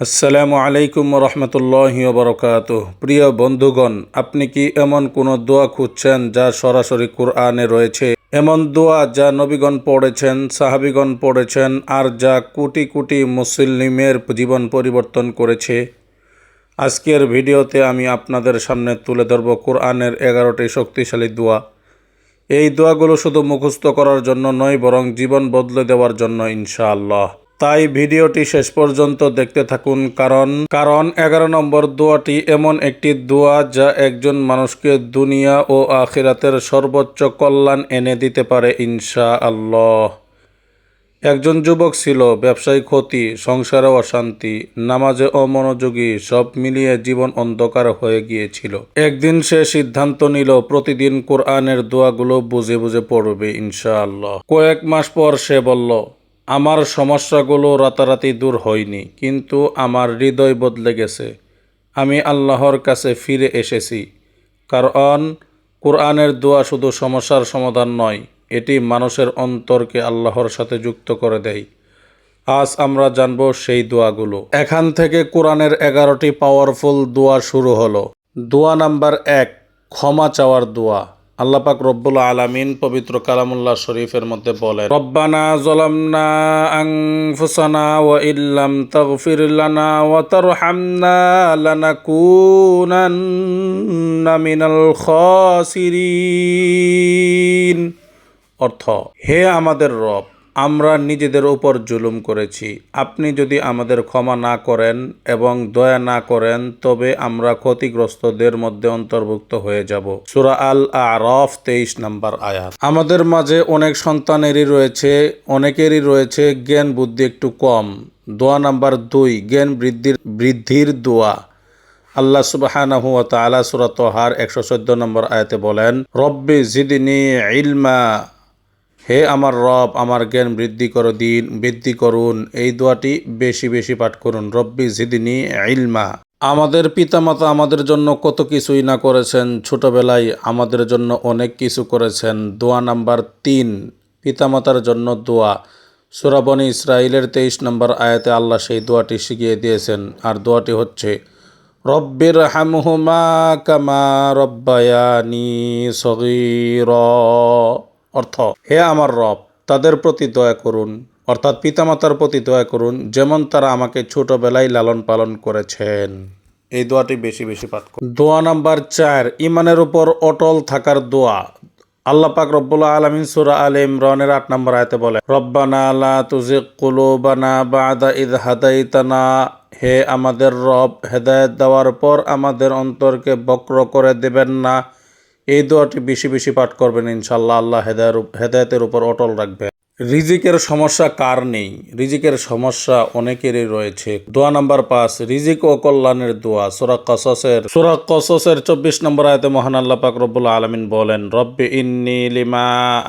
আসসালামু আলাইকুম রহমতুল্লাহি ওবরকাতুহ। প্রিয় বন্ধুগণ, আপনি কি এমন কোনো দোয়া খুঁজছেন যা সরাসরি কুরআনে রয়েছে? এমন দোয়া যা নবীগণ পড়েছেন, সাহাবীগণ পড়েছেন, আর যা কোটি কোটি মুসলিমের জীবন পরিবর্তন করেছে? আজকের ভিডিওতে আমি আপনাদের সামনে তুলে ধরব কুরআনের 11টি শক্তিশালী দোয়া। এই দোয়াগুলো শুধু মুখস্থ করার জন্য নয়, বরং জীবন বদলে দেওয়ার জন্য ইনশাআল্লাহ। তাই ভিডিওটি শেষ পর্যন্ত দেখতে থাকুন, কারণ 11 নম্বর দোয়াটি এমন একটি দোয়া যা একজন মানুষকে দুনিয়া ও আখিরাতের সর্বোচ্চ কল্যাণ এনে দিতে পারে ইনশাআল্লাহ। একজন যুবক ছিল, ব্যবসায় ক্ষতি, সংসারে অশান্তি, নামাজে অমনোযোগী, সব মিলিয়ে জীবন অন্ধকার হয়ে গিয়েছিল। একদিন সে সিদ্ধান্ত নিল প্রতিদিন কোরআনের দোয়াগুলো বুঝে বুঝে পড়বে ইনশাআল্লাহ। কয়েক মাস পর সে বলল, আমার সমস্যাগুলো রাতারাতি দূর হয়নি, কিন্তু আমার হৃদয় বদলে গেছে। আমি আল্লাহর কাছে ফিরে এসেছি। কারণ কোরআনের দোয়া শুধু সমস্যার সমাধান নয়, এটি মানুষের অন্তরকে আল্লাহর সাথে যুক্ত করে দেয়। আজ আমরা জানব সেই দোয়াগুলো। এখান থেকে কোরআনের 11টি পাওয়ারফুল দোয়া শুরু হলো। দোয়া নাম্বার 1, ক্ষমা চাওয়ার দোয়া। আল্লাহ পাক রব্বুল আলামিন পবিত্র কালামুল্লাহ শরীফের মধ্যে বলেন, রব্বানা যালামনা আনফুসানা ওয়া ইল্লাম তাগফির লানা ওয়া তারহামনা লানাকুনান্না মিনাল খাসিরিন। অর্থ, হে আমাদের রব, আমরা নিজেদের উপর জুলুম করেছি। আপনি যদি আমাদের ক্ষমা না করেন এবং দয়া না করেন, তবে আমরা ক্ষতিগ্রস্তদের মধ্যে অন্তর্ভুক্ত হয়ে যাব। সূরা আল আরাফ 23 নম্বর আয়াত। আমাদের মাঝে অনেকেরই রয়েছে জ্ঞান বুদ্ধি একটু কম। দোয়া নাম্বার 2, জ্ঞান বৃদ্ধির দোয়া। আল্লাহ সুবহানাহু ওয়া তাআলা সূরা তাহার 114 নম্বর আয়াতে বলেন, রব্বি জিদনি ইলমা। হে আমার রব, আমার জ্ঞান বৃদ্ধি করুন। এই দোয়াটি বেশি বেশি পাঠ করুন, রব্বি জিদনি ইলমা। আমাদের পিতামাতা আমাদের জন্য কত কিছুই না করেছেন, ছোটবেলায় আমাদের জন্য অনেক কিছু করেছেন। দোয়া নাম্বার 3, পিতামাতার জন্য দোয়া। সূরা বনী ইসরাঈলের 23 নম্বর আয়াতে আল্লাহ সেই দোয়াটি শিখিয়ে দিয়েছেন, আর দোয়াটি হচ্ছে, রব্বির হামহুমা কামা রব্বায়ানি সগীরা। অর্থ, হে আমার রব, তাদের প্রতি দয়া করুন, অর্থাৎ পিতামাতার প্রতি দয়া করুন, যেমন তারা আমাকে ছোটবেলায় লালন পালন করেছেন। এই দোয়াটি বেশি বেশি পাঠ করুন। দোয়া নাম্বার 4, ইমানের উপর অটল থাকার দোয়া। আল্লাহ পাক রব্বুল আলামিন সূরা আলে ইমরানের 8 নম্বর আয়াতে বলে, রব্বানা লা তুজিগ কুলুবানা বা'দা ইয হাদাইতানা। হে আমাদের রব, হেদায়েত দেওয়ার পর আমাদের অন্তরকে বক্র করে দেবেন না। এই দোয়াটি বেশি বেশি পাঠ করবেন ইনশাআল্লাহ। আল্লাহ হেদায়েতের উপর অটল রাখবেন। রিজিকের সমস্যা কার নেই? রিজিকের সমস্যা অনেকেরই রয়েছে। দোয়া নাম্বার 5, রিজিক ও কল্যাণের দোয়া। সূরা কসসের 24 নম্বর আয়াতে মহান আল্লাহ পাক রব্বুল আলামিন বলেন, রব্বি ইন্নী লিমা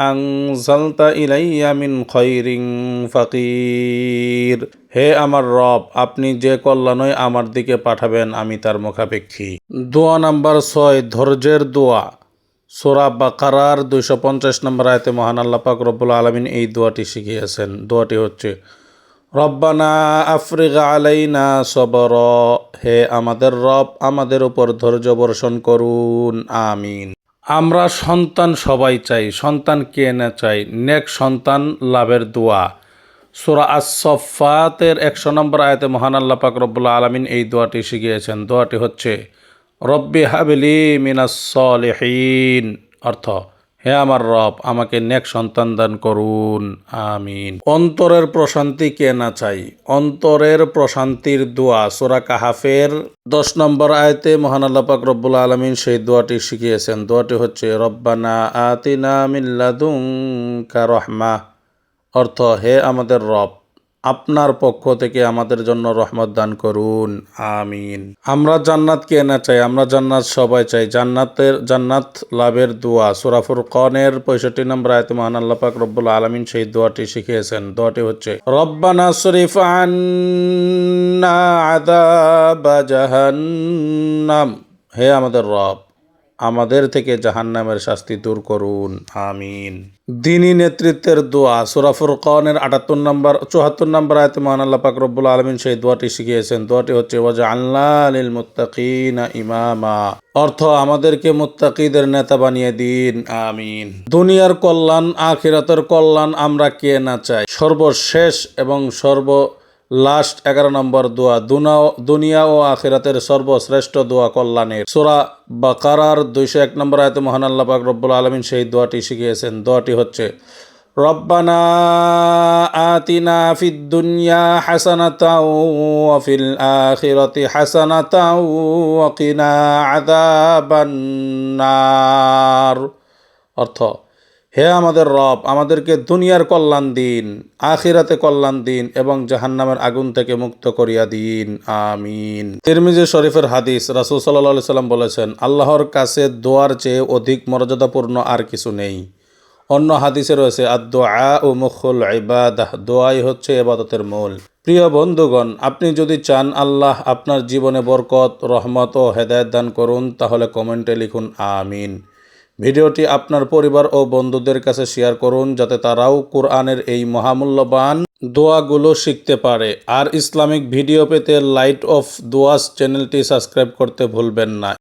আনজালতা ইলাইয়া মিন খায়রিন ফাকির। হে আমার রব, আপনি যে কল্যাণই আমার দিকে পাঠাবেন, আমি তার মুখাপেক্ষী। দোয়া নাম্বার 6, ধৈর্যের দোয়া। সূরা বাকারার 250 নম্বর আয়াতে মহান আল্লাহ পাক রব্বুল আলামিন এই দোয়াটি শিখিয়েছেন। দোয়াটি হচ্ছে, রব্বানা আফরিগ আলাইনা সবরা। হে আমাদের রব, আমাদের উপর ধৈর্য বর্ষণ করুন। আমিন। আমরা সন্তান সবাই চাই, সন্তান কে না চাই? নেক সন্তান লাভের দোয়া। সূরা আস-সাফফাতের 100 নম্বর আয়াতে মহান আল্লাহ পাক রব্বুল আলামিন এই দোয়াটি শিখিয়েছেন। দোয়াটি হচ্ছে, রব্বি হাবলি মিনাস সলিহিন। অর্থ, হে আমার রব, আমাকে নেক সন্তান দান করুন। আমিন। অন্তরের প্রশান্তি কে না চাই? অন্তরের প্রশান্তির দোয়া। সূরা কাহাফের 10 নম্বর আয়াতে মহান আল্লাহ পাক রব্বুল আলামিন সেই দোয়াটি শিখিয়েছেন। দোয়াটি হচ্ছে, রব্বানা আতিনা মিন লাদুনকা রাহমা। অর্থ, হে আমাদের রব, আপনার পক্ষ থেকে আমাদের জন্য রহমত দান করুন। আমিন। আমরা জান্নাত কে না চাই? আমরা জান্নাত সবাই চাই। জান্নাত লাভের দোয়া। সূরা ফুরকানের 65 নম্বর আয়াতে মহান আল্লাহ পাক রব্বুল আলামিন সেই দোয়াটি শিখিয়েছেন। দোয়াটি হচ্ছে, রব্বানা সরিফ আন্না আযাবা জাহান্নাম। হে আমাদের রব, আমাদের থেকে জাহান্নামের শাস্তি দূর করুন। আমিন। দ্বীনী নেতৃত্বের দোয়া সূরা ফুরকানের 74 নম্বর আয়াতে মহান আল্লাহ পাক রব্বুল আলামিন সেই দোয়াটি শিখিয়েছেন। দোয়াটি হচ্ছে ওয়াজআলনা লিল মুত্তাকিনা ইমামা, অর্থ আমাদেরকে মুত্তাকিদের নেতা বানিয়ে দিন, আমিন। দুনিয়ার কল্যাণ আখিরাতের কল্যাণ আমরা কে না চাই। সর্বশেষ এবং লাস্ট 11 নম্বর দোয়া দুনিয়া ও আখিরাতের সর্বশ্রেষ্ঠ দোয়া কল্যাণের। সূরা বাকারার 201 নম্বর আয়াতে মহান আল্লাহ পাক রব্বুল আলামিন সেই দোয়াটি শিখিয়েছেন। দোয়াটি হচ্ছে রব্বানা আতিনা ফিদ দুনিয়া হাসানাতাও ওয়া ফিল আখিরাতি হাসানাতাও ওয়া কিনা আযাবান নার। অর্থ, হে আমাদের রব, আমাদেরকে দুনিয়ার কল্যাণ দিন, আখিরাতে কল্যাণ দিন এবং জাহান্নামের আগুন থেকে মুক্ত করিয়া দিন, আমিন। তিরমিজি শরীফের হাদিস, রাসূল সাল্লাল্লাহু আলাইহি সাল্লাম বলেছেন, আল্লাহর কাছে দোয়ার চেয়ে অধিক মর্যাদাপূর্ণ আর কিছু নেই। অন্য হাদিসে রয়েছে আদ-দুআ ও মুখুল ইবাদাহ, দোয়াই হচ্ছে ইবাদতের মূল। প্রিয় বন্ধুগণ, আপনি যদি চান আল্লাহ আপনার জীবনে বরকত, রহমত ও হেদায়েত দান করুন, তাহলে কমেন্টে লিখুন আমিন। ভিডিওটি আপনার পরিবার ও বন্ধুদের কাছে শেয়ার করুন, যাতে তারাও কোরআনের এই মহামূল্যবান দোয়াগুলো শিখতে পারে। আর ইসলামিক ভিডিও পেতে লাইট অফ দোয়াস চ্যানেলটি সাবস্ক্রাইব করতে ভুলবেন না।